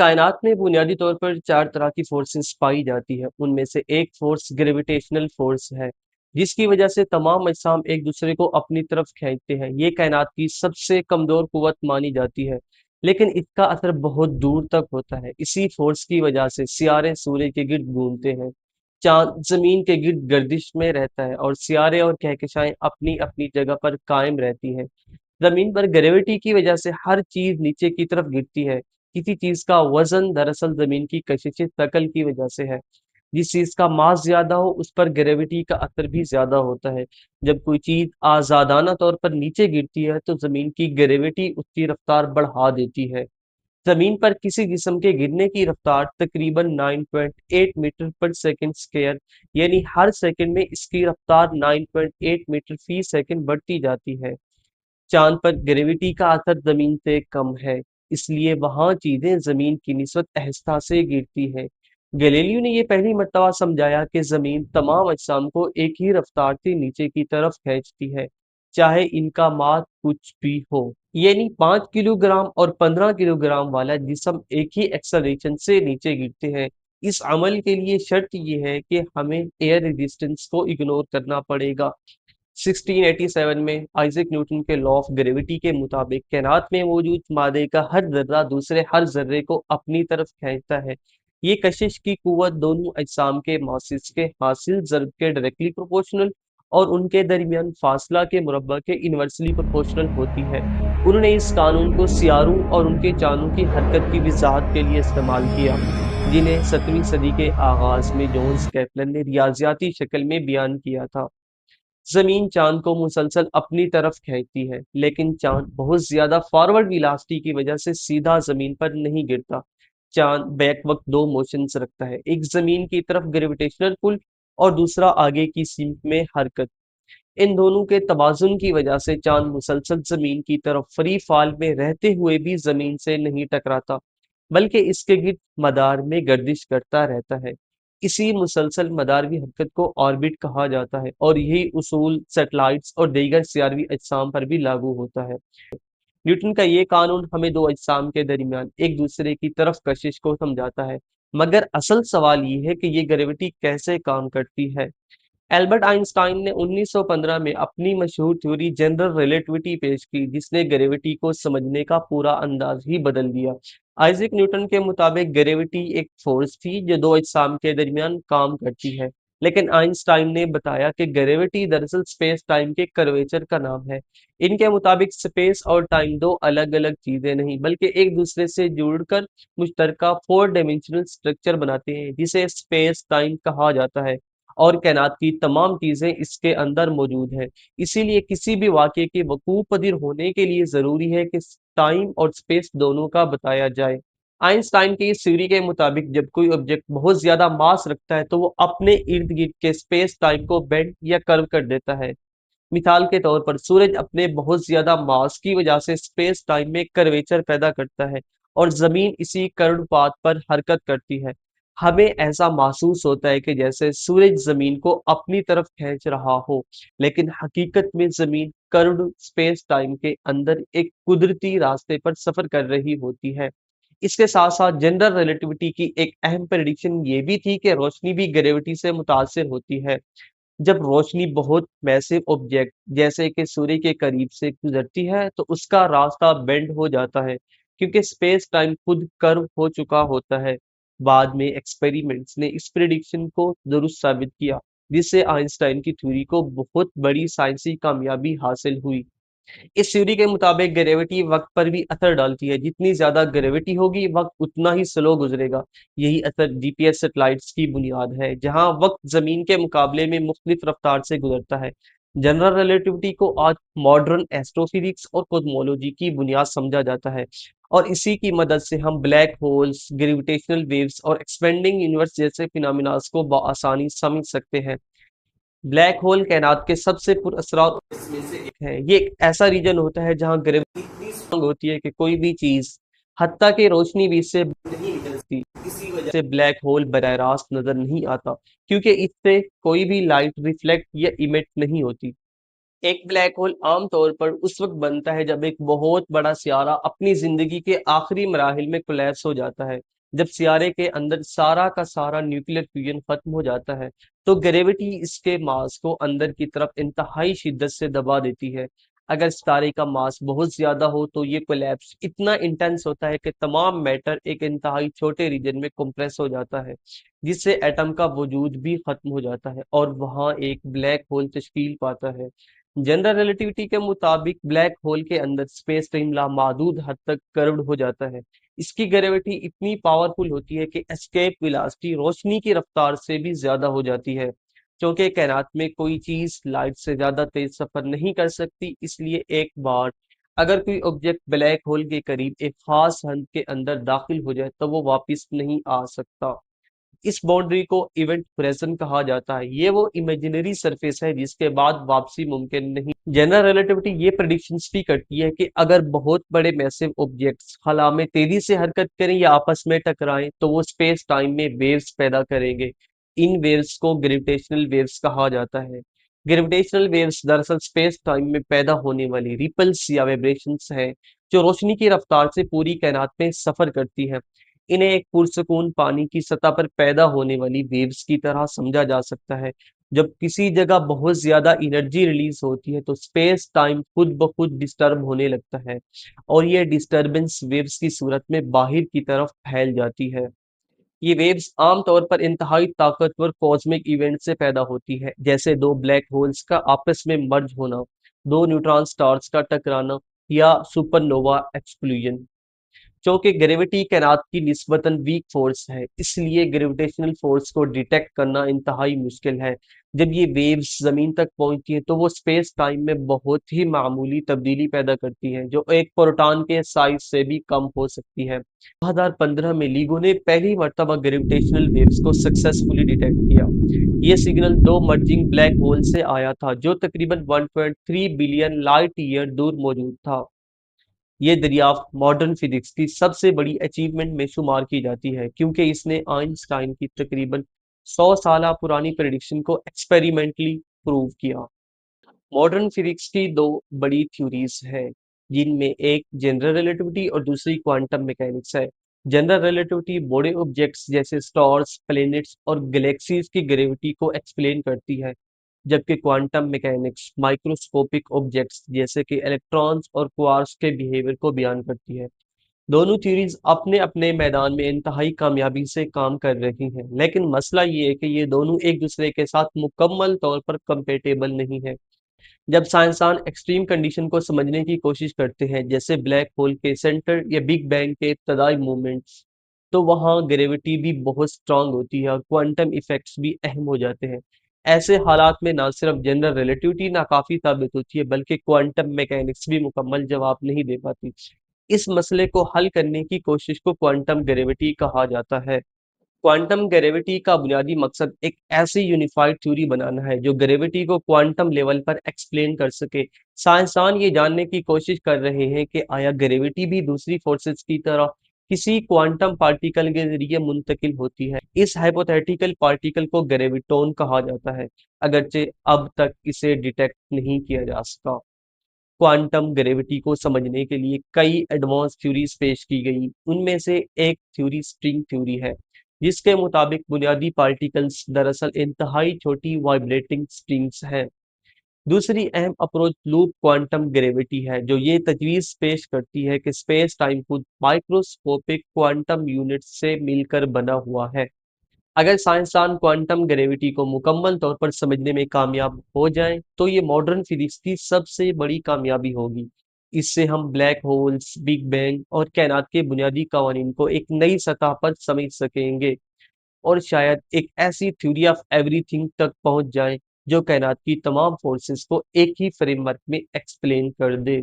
कायनात में बुनियादी तौर पर 4 तरह की फोर्सेस पाई जाती है। उनमें से एक फोर्स ग्रेविटेशनल फोर्स है, जिसकी वजह से तमाम अजसाम एक दूसरे को अपनी तरफ खींचते हैं। ये कायनात की सबसे कमजोर कुव्वत मानी जाती है, लेकिन इसका असर बहुत दूर तक होता है। इसी फोर्स की वजह से सियारे सूर्य के गिर्द घूमते हैं, चांद जमीन के गिर्द गर्दिश में रहता है और सियारे और कहकशाएं अपनी अपनी जगह पर कायम रहती हैं। जमीन पर ग्रेविटी की वजह से हर चीज नीचे की तरफ गिरती है। किसी चीज का वजन दरअसल जमीन की कशिश शकल की वजह से है। जिस चीज का मास ज्यादा हो उस पर ग्रेविटी का असर भी ज्यादा होता है। जब कोई चीज आजादाना तौर पर नीचे गिरती है तो जमीन की ग्रेविटी उसकी रफ्तार बढ़ा देती है। जमीन पर किसी जिस्म के गिरने की रफ्तार तकरीबन 9.8 मीटर पर सेकंड स्क्वायर, यानी हर सेकंड में इसकी रफ्तार 9.8 मीटर फी सेकंड बढ़ती जाती है। चांद पर ग्रेविटी का असर जमीन से कम है, इसलिए वहां चीजें जमीन की निस्बत आहिस्ता से गिरती हैं। गैलीलियो ने यह पहली मर्तबा समझाया कि जमीन तमाम अजसाम को एक ही रफ्तार से नीचे की तरफ खींचती है, चाहे इनका मास कुछ भी हो। यानी 5 किलोग्राम और 15 किलोग्राम वाला जिस्म एक ही एक्सेलरेशन से नीचे गिरते हैं। इस अमल के लिए शर्त यह है कि हमें एयर रेजिस्टेंस को इग्नोर करना पड़ेगा। 1687 में आइजैक न्यूटन के लॉ ऑफ ग्रेविटी के मुताबिक कायनात में मौजूद मादे का हर जर्रा दूसरे हर जर्रे को अपनी तरफ खींचता है। ये कशिश की कुव्वत दोनों अजसाम के मासिस के हासिल ज़र्ब के डायरेक्टली प्रोपोर्शनल और उनके दरमियान फासला के मुरब्बा के इनवर्सली प्रोपोर्शनल होती है। उन्होंने इस कानून को सियारों और उनके चांदों की हरकत की वजाहत के लिए इस्तेमाल किया, जिन्हें 17वीं सदी के आगाज में जोन्स कैपलर ने रियाजियाती शक्ल में बयान किया था। जमीन चांद को मुसलसल अपनी तरफ खींचती है, लेकिन चांद बहुत ज्यादा फॉरवर्ड वेलोसिटी की वजह से सीधा जमीन पर नहीं गिरता। चांद बैक वक्त दो मोशंस रखता है, एक जमीन की तरफ ग्रेविटेशनल पुल और दूसरा आगे की सीम में हरकत। इन दोनों के तवाजुन की वजह से चांद मुसलसल जमीन की तरफ फ्री फॉल में रहते हुए भी जमीन से नहीं टकराता, बल्कि इसके गिर्द मदार में गर्दिश करता रहता है। इसी मुसलसल मदारवी हरकत को ऑर्बिट कहा जाता है और यही उसूल सैटेलाइट्स और दीगर सियारवी अजसाम पर भी लागू होता है। न्यूटन का ये कानून हमें दो अजसाम के दरमियान एक दूसरे की तरफ कशिश को समझाता है, मगर असल सवाल ये है कि ये ग्रेविटी कैसे काम करती है। एल्बर्ट आइंस्टाइन ने 1915 में अपनी मशहूर थ्योरी जनरल रिलेटिविटी पेश की, जिसने ग्रेविटी को समझने का पूरा अंदाज ही बदल दिया। आइजैक न्यूटन के मुताबिक ग्रेविटी एक फोर्स थी जो दो अजसाम के दरमियान काम करती है, लेकिन आइंस्टाइन ने बताया कि ग्रेविटी दरअसल स्पेस टाइम के कर्वेचर का नाम है। इनके मुताबिक स्पेस और टाइम दो अलग अलग चीजें नहीं, बल्कि एक दूसरे से जुड़कर मुश्तरका 4 डायमेंशनल स्ट्रक्चर बनाते हैं, जिसे स्पेस टाइम कहा जाता है। और कायनात की तमाम चीजें इसके अंदर मौजूद हैं। इसीलिए किसी भी वाक़ये के वकूअ पज़ीर होने के लिए जरूरी है कि टाइम और स्पेस दोनों का बताया जाए। आइंस्टाइन की इस थ्योरी के मुताबिक जब कोई ऑब्जेक्ट बहुत ज्यादा मास रखता है तो वो अपने इर्द गिर्द के स्पेस टाइम को बेंड या कर्व कर देता है। मिसाल के तौर पर सूरज अपने बहुत ज्यादा मास की वजह से स्पेस टाइम में कर्वेचर पैदा करता है और जमीन इसी कर्व पाथ पर हरकत करती है। हमें ऐसा महसूस होता है कि जैसे सूरज जमीन को अपनी तरफ खींच रहा हो, लेकिन हकीकत में जमीन कर्व्ड स्पेस टाइम के अंदर एक कुदरती रास्ते पर सफर कर रही होती है। इसके साथ साथ जनरल रिलेटिविटी की एक अहम प्रेडिक्शन ये भी थी कि रोशनी भी ग्रेविटी से मुतासिर होती है। जब रोशनी बहुत मैसिव ऑब्जेक्ट जैसे कि सूर्य के करीब से गुजरती है तो उसका रास्ता बेंड हो जाता है, क्योंकि स्पेस टाइम खुद कर्व हो चुका होता है। बाद में एक्सपेरिमेंट्स ने इस प्रिडिक्शन को दुरुस्त साबित किया, जिससे आइंस्टाइन की थ्योरी को बहुत बड़ी साइंसी कामयाबी हासिल हुई। इस थ्योरी के मुताबिक ग्रेविटी वक्त पर भी असर डालती है। जितनी ज्यादा ग्रेविटी होगी वक्त उतना ही स्लो गुजरेगा। यही असर जीपीएस सैटेलाइट्स की बुनियाद है, जहां वक्त जमीन के मुकाबले में मुख्तलिफ रफ्तार से गुजरता है। जनरल रिलेटिविटी को आज मॉडर्न एस्ट्रोफिजिक्स और कॉस्मोलॉजी की बुनियाद समझा जाता है, और इसी की मदद से हम ब्लैक होल्स, ग्रेविटेशनल वेव्स और एक्सपेंडिंग यूनिवर्स जैसे फिनोमिनास को बआसानी समझ सकते हैं। ब्लैक होल कायनात के सबसे पुरअसरार में से एक है। ये एक ऐसा रीजन होता है जहां ग्रेविटी इतनी स्ट्रांग होती है कि कोई भी चीज, हत्ता कि रोशनी भी इससे नहीं निकल सकती। इसी वजह से ब्लैक होल बराह रास्त नजर नहीं आता, क्योंकि इससे कोई भी लाइट रिफ्लेक्ट या इमिट नहीं होती। एक ब्लैक होल आम तौर पर उस वक्त बनता है जब एक बहुत बड़ा सियारा अपनी जिंदगी के आखिरी मराहिल में कोलैप्स हो जाता है। जब सियारे के अंदर सारा का सारा न्यूक्लियर फ्यूजन खत्म हो जाता है, तो ग्रेविटी इसके मास को अंदर की तरफ इंतहाई शिद्दत से दबा देती है। अगर सितारे का मास बहुत ज्यादा हो तो ये कोलैप्स इतना इंटेंस होता है कि तमाम मैटर एक इंतहाई छोटे रीजन में कंप्रेस हो जाता है, जिससे एटम का वजूद भी खत्म हो जाता है और वहां एक ब्लैक होल तश्कील पाता है। जनरल रिलेटिविटी के मुताबिक ब्लैक होल के अंदर स्पेस टाइम लामादूद हद तक कर्व्ड हो जाता है। इसकी ग्रेविटी इतनी पावरफुल होती है कि एस्केप वेलोसिटी रोशनी की रफ्तार से भी ज्यादा हो जाती है। क्योंकि कायनात में कोई चीज लाइट से ज्यादा तेज सफर नहीं कर सकती, इसलिए एक बार अगर कोई ऑब्जेक्ट ब्लैक होल के करीब एक खास हद के अंदर दाखिल हो जाए तो वो वापस नहीं आ सकता। इस बाउंड्री को इवेंट होराइजन कहा जाता है। ये वो इमेजिनरी सरफेस है जिसके बाद वापसी मुमकिन नहीं। जनरल रिलेटिविटी ये प्रेडिक्शंस भी करती है कि अगर बहुत बड़े मैसिव ऑब्जेक्ट्स खला में तेजी से हरकत करें या आपस में टकराएं तो वो स्पेस टाइम में वेव्स पैदा करेंगे। इन वेव्स को ग्रेविटेशनल वेव्स कहा जाता है। ग्रेविटेशनल वेव्स दरअसल स्पेस टाइम में पैदा होने वाली रिपल्स या वाइब्रेशंस हैं, जो रोशनी की रफ्तार से पूरी कायनात में सफर करती है। इन्हें एक पुरसकून पानी की सतह पर पैदा होने वाली वेव्स की तरह समझा जा सकता है। जब किसी जगह बहुत ज्यादा एनर्जी रिलीज होती है तो स्पेस टाइम खुद ब खुद डिस्टर्ब होने लगता है और ये डिस्टरबेंस वेव्स की सूरत में बाहर की तरफ फैल जाती है। ये वेव्स आमतौर पर इंतहाई ताकतवर कॉस्मिक इवेंट से पैदा होती है, जैसे दो ब्लैक होल्स का आपस में मर्ज होना, दो न्यूट्रॉन स्टार्स का टकराना या सुपरनोवा एक्सप्लोजन। क्योंकि ग्रेविटी कायनात की निस्बतन वीक फोर्स है, इसलिए ग्रेविटेशनल फोर्स को डिटेक्ट करना इंतहाई मुश्किल है। जब ये वेव्स जमीन तक पहुंचती हैं तो वो स्पेस टाइम में बहुत ही मामूली तब्दीली पैदा करती हैं, जो एक प्रोटॉन के साइज से भी कम हो सकती है। 2015 में लीगो ने पहली मर्तबा ग्रेविटेशनल वेव्स को सक्सेसफुली डिटेक्ट किया। ये सिग्नल दो मर्जिंग ब्लैक होल से आया था जो तकरीबन 1.3 बिलियन लाइट ईयर दूर मौजूद था। ये दरियाफ्त मॉडर्न फिजिक्स की सबसे बड़ी अचीवमेंट में शुमार की जाती है, क्योंकि इसने आइंस्टाइन की तकरीबन 100 साल पुरानी प्रेडिक्शन को एक्सपेरिमेंटली प्रूव किया। मॉडर्न फिजिक्स की दो बड़ी थ्योरीज हैं, जिनमें एक जनरल रिलेटिविटी और दूसरी क्वांटम मैकेनिक्स है। जनरल रिलेटिविटी बड़े ऑब्जेक्ट्स जैसे स्टार्स, प्लैनेट्स और गैलेक्सीज की ग्रेविटी को एक्सप्लेन करती है, जबकि क्वांटम मैकेनिक्स माइक्रोस्कोपिक ऑब्जेक्ट्स जैसे कि इलेक्ट्रॉन्स और क्वार्क्स के बिहेवियर को बयान करती है। दोनों थ्योरीज अपने अपने मैदान में इंतहाई कामयाबी से काम कर रही हैं, लेकिन मसला ये है कि ये दोनों एक दूसरे के साथ मुकम्मल तौर पर कंपेटेबल नहीं है। जब साइंसदान एक्सट्रीम कंडीशन को समझने की कोशिश करते हैं, जैसे ब्लैक होल के सेंटर या बिग बैंग के इब्तदाई मूवमेंट्स, तो वहाँ ग्रेविटी भी बहुत स्ट्रांग होती है और क्वांटम इफेक्ट्स भी अहम हो जाते हैं। ऐसे हालात में ना सिर्फ जनरल रिलेटिविटी नाकाफी साबित होती है, बल्कि क्वांटम मैकेनिक्स भी मुकम्मल जवाब नहीं दे पाती। इस मसले को हल करने की कोशिश को क्वांटम ग्रेविटी कहा जाता है। क्वांटम ग्रेविटी का बुनियादी मकसद एक ऐसी यूनिफाइड थ्योरी बनाना है जो ग्रेविटी को क्वांटम लेवल पर एक्सप्लेन कर सके। साइंसदान ये जानने की कोशिश कर रहे हैं कि आया ग्रेविटी भी दूसरी फोर्सेस की तरह किसी क्वांटम पार्टिकल के जरिए मुंतकिल होती है। इस हाइपोथेटिकल पार्टिकल को ग्रेविटॉन कहा जाता है, अगरचे अब तक इसे डिटेक्ट नहीं किया जा सका। क्वांटम ग्रेविटी को समझने के लिए कई एडवांस थ्योरीज पेश की गई। उनमें से एक थ्योरी स्ट्रिंग थ्योरी है, जिसके मुताबिक बुनियादी पार्टिकल्स दरअसल इंतहाई छोटी वाइब्रेटिंग स्ट्रिंग्स हैं। दूसरी अहम अप्रोच लूप क्वांटम ग्रेविटी है, जो ये तजवीज पेश करती है कि स्पेस टाइम खुद माइक्रोस्कोपिक क्वांटम यूनिट से मिलकर बना हुआ है। अगर साइंसदान क्वांटम ग्रेविटी को मुकम्मल तौर पर समझने में कामयाब हो जाएं, तो ये मॉडर्न फिजिक्स की सबसे बड़ी कामयाबी होगी। इससे हम ब्लैक होल्स, बिग बैंग और कायनात के बुनियादी कवानीन को एक नई सतह पर समझ सकेंगे और शायद एक ऐसी थ्योरी ऑफ एवरीथिंग तक पहुंच जाएं जो कायनात की तमाम फोर्सेस को एक ही फ्रेमवर्क में एक्सप्लेन कर दे।